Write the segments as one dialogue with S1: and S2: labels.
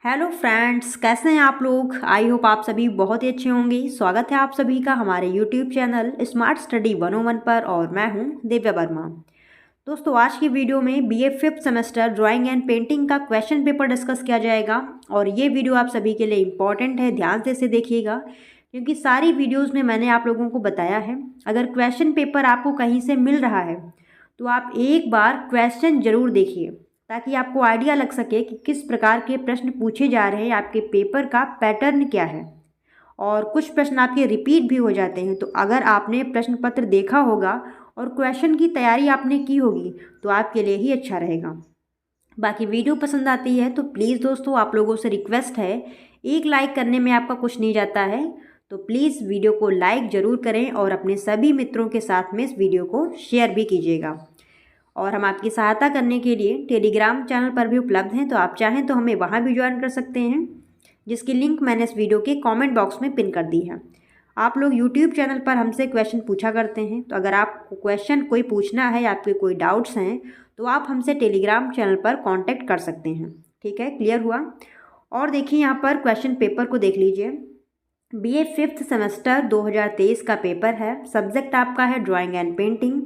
S1: Hello friends, कैसे हैं आप लोग। आई होप आप सभी बहुत ही अच्छे होंगे। स्वागत है आप सभी का हमारे यूट्यूब चैनल स्मार्ट स्टडी 101 पर और मैं हूं दिव्या वर्मा। दोस्तों, आज की वीडियो में BA fifth semester drawing and painting का क्वेश्चन पेपर डिस्कस किया जाएगा और ये वीडियो आप सभी के लिए इम्पॉर्टेंट है, ध्यान से इसे देखिएगा क्योंकि सारी वीडियोज़ में मैंने आप लोगों को बताया है अगर क्वेश्चन पेपर आपको कहीं से मिल रहा है तो आप एक बार क्वेश्चन ज़रूर देखिए ताकि आपको आइडिया लग सके कि किस प्रकार के प्रश्न पूछे जा रहे हैं, आपके पेपर का पैटर्न क्या है। और कुछ प्रश्न आपके रिपीट भी हो जाते हैं, तो अगर आपने प्रश्न पत्र देखा होगा और क्वेश्चन की तैयारी आपने की होगी तो आपके लिए ही अच्छा रहेगा। बाकी वीडियो पसंद आती है तो प्लीज़ दोस्तों, आप लोगों से रिक्वेस्ट है, एक लाइक करने में आपका कुछ नहीं जाता है, तो प्लीज़ वीडियो को लाइक ज़रूर करें और अपने सभी मित्रों के साथ में इस वीडियो को शेयर भी कीजिएगा। और हम आपकी सहायता करने के लिए टेलीग्राम चैनल पर भी उपलब्ध हैं, तो आप चाहें तो हमें वहां भी ज्वाइन कर सकते हैं, जिसकी लिंक मैंने इस वीडियो के कमेंट बॉक्स में पिन कर दी है। आप लोग यूट्यूब चैनल पर हमसे क्वेश्चन पूछा करते हैं, तो अगर आपको क्वेश्चन कोई पूछना है या आपके कोई डाउट्स हैं तो आप हमसे टेलीग्राम चैनल पर कॉन्टैक्ट कर सकते हैं। ठीक है, क्लियर हुआ। और देखिए यहाँ पर क्वेश्चन पेपर को देख लीजिए। बीए फिफ्थ सेमेस्टर 2023 का पेपर है। सब्जेक्ट आपका है ड्राइंग एंड पेंटिंग।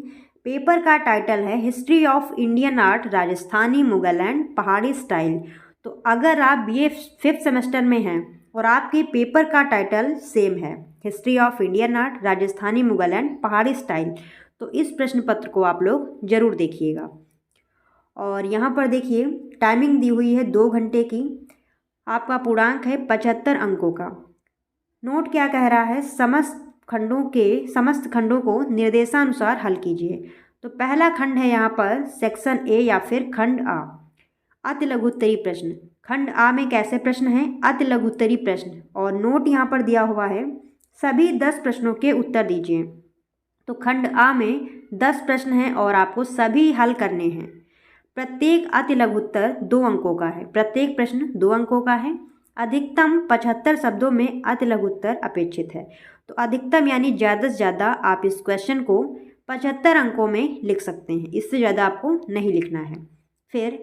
S1: पेपर का टाइटल है history of Indian art, Rajasthani, Mughal and पहाड़ी स्टाइल। तो अगर आप बीए फिफ्थ सेमेस्टर में हैं और आपके पेपर का टाइटल सेम है history of Indian art, Rajasthani, Mughal and पहाड़ी स्टाइल, तो इस प्रश्न पत्र को आप लोग ज़रूर देखिएगा। और यहाँ पर देखिए टाइमिंग दी हुई है 2 घंटे की। आपका पूर्णांक है 75 अंकों का। नोट क्या कह रहा है, समस्त खंडों को निर्देशानुसार हल कीजिए। तो पहला खंड है यहाँ पर सेक्शन ए या फिर खंड आ, अति लघुत्तरी प्रश्न। खंड आ में कैसे प्रश्न हैं, अति लघुत्तरी प्रश्न। और नोट यहाँ पर दिया हुआ है, सभी 10 प्रश्नों के उत्तर दीजिए। तो खंड आ में 10 प्रश्न हैं और आपको सभी हल करने हैं। प्रत्येक अति लघुत्तर 2 अंकों का है, प्रत्येक प्रश्न 2 अंकों का है। अधिकतम 75 शब्दों में अति लघुत्तर अपेक्षित है। तो अधिकतम यानी ज़्यादा से ज़्यादा आप इस क्वेश्चन को 75 अंकों में लिख सकते हैं, इससे ज़्यादा आपको नहीं लिखना है। फिर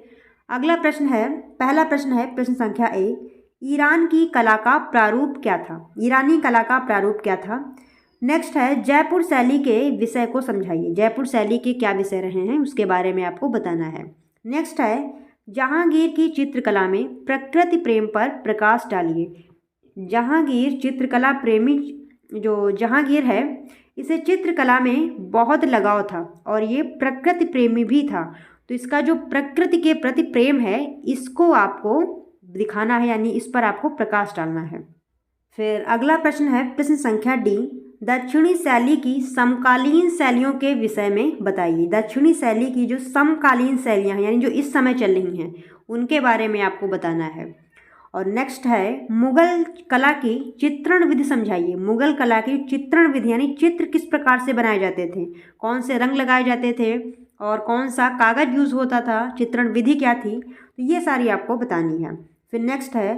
S1: अगला प्रश्न है, पहला प्रश्न है प्रश्न संख्या ए, ईरान की कला का प्रारूप क्या था। ईरानी कला का प्रारूप क्या था। नेक्स्ट है जयपुर शैली के विषय को समझाइए। जयपुर शैली के क्या विषय रहे हैं उसके बारे में आपको बताना है। नेक्स्ट है जहांगीर की चित्रकला में प्रकृति प्रेम पर प्रकाश डालिए। जहांगीर चित्रकला प्रेमी, जो जहांगीर है इसे चित्रकला में बहुत लगाव था और ये प्रकृति प्रेमी भी था, तो इसका जो प्रकृति के प्रति प्रेम है इसको आपको दिखाना है, यानी इस पर आपको प्रकाश डालना है। फिर अगला प्रश्न है प्रश्न संख्या डी, दक्षिणी शैली की समकालीन शैलियों के विषय में बताइए। दक्षिणी शैली की जो समकालीन शैलियाँ हैं यानी जो इस समय चल रही हैं उनके बारे में आपको बताना है। और नेक्स्ट है मुगल कला की चित्रण विधि समझाइए। मुगल कला की चित्रण विधि यानी चित्र किस प्रकार से बनाए जाते थे, कौन से रंग लगाए जाते थे और कौन सा कागज़ यूज़ होता था, चित्रण विधि क्या थी, तो ये सारी आपको बतानी है। फिर नेक्स्ट है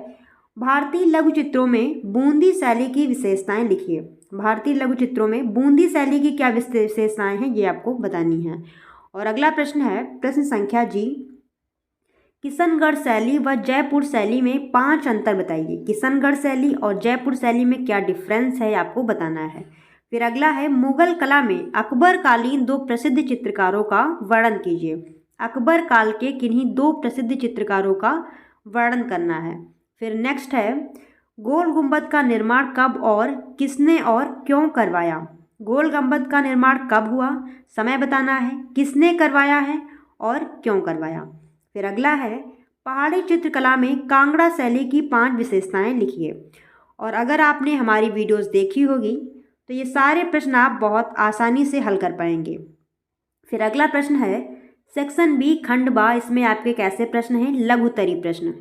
S1: भारतीय लघु चित्रों में बूंदी शैली की विशेषताएं लिखिए। भारतीय लघु चित्रों में बूंदी शैली की क्या विशेषताएं हैं ये आपको बतानी है। और अगला प्रश्न है प्रश्न संख्या जी, किशनगढ़ शैली व जयपुर शैली में 5 अंतर बताइए। किशनगढ़ शैली और जयपुर शैली में क्या डिफरेंस है आपको बताना है। फिर अगला है मुगल कला में अकबर कालीन 2 प्रसिद्ध चित्रकारों का वर्णन कीजिए। अकबर काल के किन्हीं 2 प्रसिद्ध चित्रकारों का वर्णन करना है। फिर नेक्स्ट है गोल गुंबद का निर्माण कब और किसने और क्यों करवाया। गोल गुंबद का निर्माण कब हुआ, समय बताना है, किसने करवाया है और क्यों करवाया। फिर अगला है पहाड़ी चित्रकला में कांगड़ा शैली की 5 विशेषताएं लिखिए। और अगर आपने हमारी वीडियोस देखी होगी तो ये सारे प्रश्न आप बहुत आसानी से हल कर पाएंगे। फिर अगला प्रश्न है सेक्शन बी खंड बा, इसमें आपके कैसे प्रश्न हैं, लघुत्तरी प्रश्न।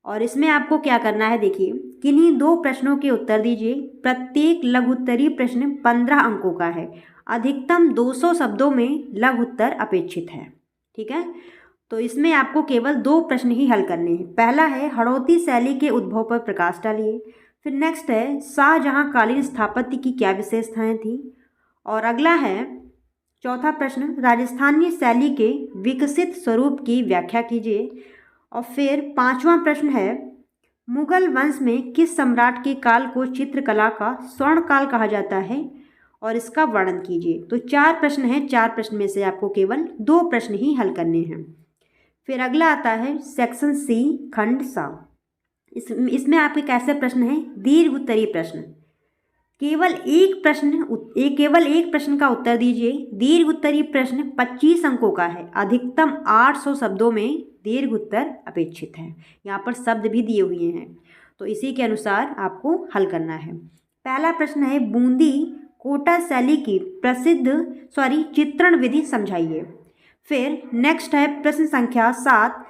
S1: और इसमें आपको क्या करना है, देखिए किन्हीं 2 प्रश्नों के उत्तर दीजिए। प्रत्येक लघुत्तरी प्रश्न 15 अंकों का है। अधिकतम 200 शब्दों में लघुत्तर अपेक्षित है। ठीक है, तो इसमें आपको केवल 2 प्रश्न ही हल करने हैं। पहला है हड़ौती शैली के उद्भव पर प्रकाश डालिए। फिर नेक्स्ट है शाहजहांकालीन स्थापत्य की क्या विशेषताएं थी। और अगला है चौथा प्रश्न राजस्थानी शैली के विकसित स्वरूप की व्याख्या कीजिए। और फिर 5वां प्रश्न है मुगल वंश में किस सम्राट के काल को चित्रकला का स्वर्ण काल कहा जाता है और इसका वर्णन कीजिए। तो 4 प्रश्न हैं, 4 प्रश्न में से आपको केवल 2 प्रश्न ही हल करने हैं। फिर अगला आता है सेक्शन सी खंड सा। इसमें आपके कैसे प्रश्न हैं, दीर्घ उत्तरीय प्रश्न। केवल एक प्रश्न का उत्तर दीजिए। दीर्घ उत्तरीय प्रश्न 25 अंकों का है। अधिकतम 800 शब्दों में दीर्घ उत्तर अपेक्षित है। यहाँ पर शब्द भी दिए हुए हैं, तो इसी के अनुसार आपको हल करना है। पहला प्रश्न है बूंदी कोटा शैली की चित्रण विधि समझाइए। फिर नेक्स्ट है प्रश्न संख्या 7,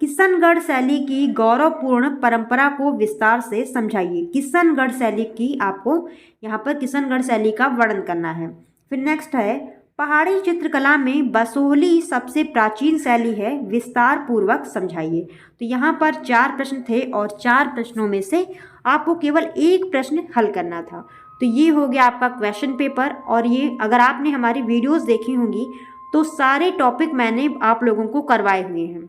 S1: किशनगढ़ शैली की गौरवपूर्ण परंपरा को विस्तार से समझाइए। किशनगढ़ शैली की आपको यहाँ पर किशनगढ़ शैली का वर्णन करना है। फिर नेक्स्ट है पहाड़ी चित्रकला में बसोहली सबसे प्राचीन शैली है, विस्तार पूर्वक समझाइए। तो यहाँ पर 4 प्रश्न थे और 4 प्रश्नों में से आपको केवल एक प्रश्न हल करना था। तो ये हो गया आपका क्वेश्चन पेपर। और ये अगर आपने हमारी वीडियोस देखी होंगी तो सारे टॉपिक मैंने आप लोगों को करवाए हुए हैं।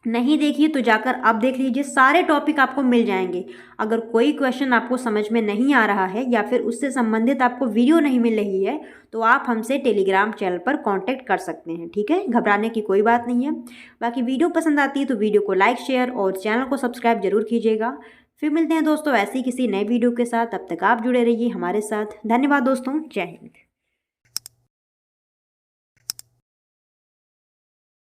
S1: नहीं देखिए तो जाकर अब देख लीजिए, सारे टॉपिक आपको मिल जाएंगे। अगर कोई क्वेश्चन आपको समझ में नहीं आ रहा है या फिर उससे संबंधित आपको वीडियो नहीं मिल रही है तो आप हमसे टेलीग्राम चैनल पर कांटेक्ट कर सकते हैं, ठीक है। घबराने की कोई बात नहीं है। बाकी वीडियो पसंद आती है तो वीडियो को लाइक शेयर और चैनल को सब्सक्राइब जरूर कीजिएगा। फिर मिलते हैं दोस्तों ऐसी किसी नए वीडियो के साथ। तब तक आप जुड़े रहिए हमारे साथ। धन्यवाद दोस्तों, जय हिंद।